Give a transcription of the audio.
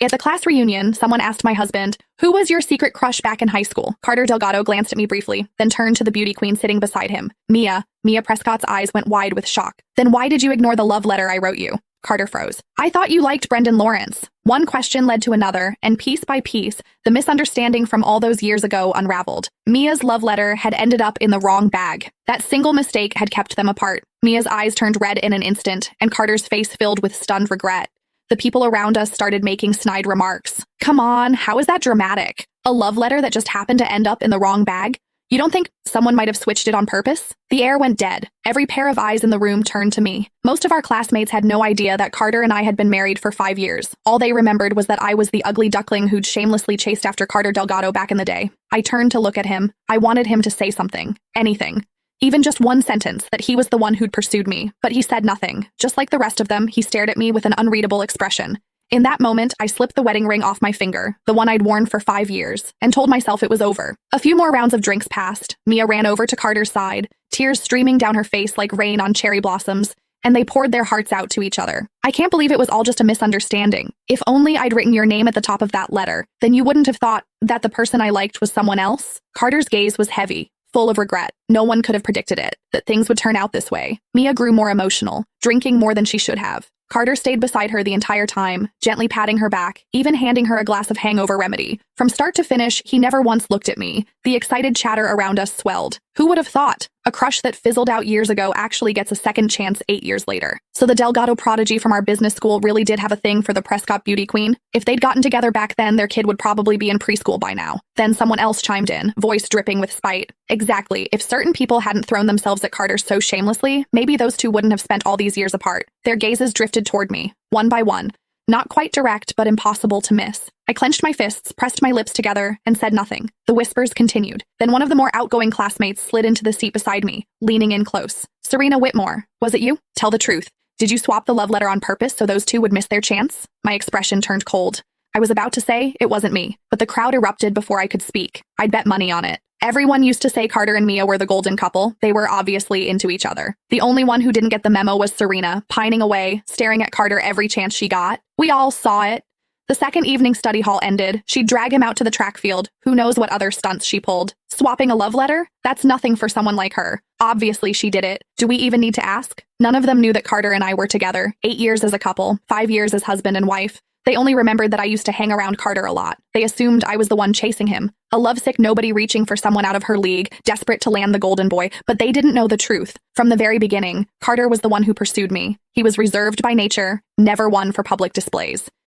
At the class reunion, someone asked my husband, "Who was your secret crush back in high school?" Carter Delgado glanced at me briefly, then turned to the beauty queen sitting beside him. Mia. Mia Prescott's eyes went wide with shock. "Then why did you ignore the love letter I wrote you?" Carter froze. "I thought you liked Brendan Lawrence." One question led to another, and piece by piece, the misunderstanding from all those years ago unraveled. Mia's love letter had ended up in the wrong bag. That single mistake had kept them apart. Mia's eyes turned red in an instant, and Carter's face filled with stunned regret. The people around us started making snide remarks. "Come on, how is that dramatic? A love letter that just happened to end up in the wrong bag? You don't think someone might have switched it on purpose?" The air went dead. Every pair of eyes in the room turned to me. Most of our classmates had no idea that Carter and I had been married for 5 years. All they remembered was that I was the ugly duckling who'd shamelessly chased after Carter Delgado back in the day. I turned to look at him. I wanted him to say something. Anything. Even just one sentence, that he was the one who'd pursued me. But he said nothing. Just like the rest of them, he stared at me with an unreadable expression. In that moment, I slipped the wedding ring off my finger, the one I'd worn for 5 years, and told myself it was over. A few more rounds of drinks passed. Mia ran over to Carter's side, tears streaming down her face like rain on cherry blossoms, and they poured their hearts out to each other. "I can't believe it was all just a misunderstanding. If only I'd written your name at the top of that letter, then you wouldn't have thought that the person I liked was someone else." Carter's gaze was heavy, full of regret. No one could have predicted it, that things would turn out this way. Mia grew more emotional, drinking more than she should have. Carter stayed beside her the entire time, gently patting her back, even handing her a glass of hangover remedy. From start to finish, he never once looked at me. The excited chatter around us swelled. Who would have thought? A crush that fizzled out years ago actually gets a second chance 8 years later. So the Delgado prodigy from our business school really did have a thing for the Prescott beauty queen? If they'd gotten together back then, their kid would probably be in preschool by now. Then someone else chimed in, voice dripping with spite. Exactly. If certain people hadn't thrown themselves at Carter so shamelessly, maybe those two wouldn't have spent all these years apart. Their gazes drifted toward me, one by one. Not quite direct, but impossible to miss. I clenched my fists, pressed my lips together, and said nothing. The whispers continued. Then one of the more outgoing classmates slid into the seat beside me, leaning in close. "Serena Whitmore, was it you? Tell the truth. Did you swap the love letter on purpose so those two would miss their chance?" My expression turned cold. I was about to say it wasn't me, but the crowd erupted before I could speak. I'd bet money on it. Everyone used to say Carter and Mia were the golden couple. They were obviously into each other. The only one who didn't get the memo was Serena, pining away, staring at Carter every chance she got. We all saw it. The second evening study hall ended. She'd drag him out to the track field. Who knows what other stunts she pulled. Swapping a love letter? That's nothing for someone like her. Obviously she did it. Do we even need to ask? None of them knew that Carter and I were together. 8 years as a couple, 5 years as husband and wife. They only remembered that I used to hang around Carter a lot. They assumed I was the one chasing him. A lovesick nobody reaching for someone out of her league, desperate to land the golden boy, but they didn't know the truth. From the very beginning, Carter was the one who pursued me. He was reserved by nature, never one for public displays.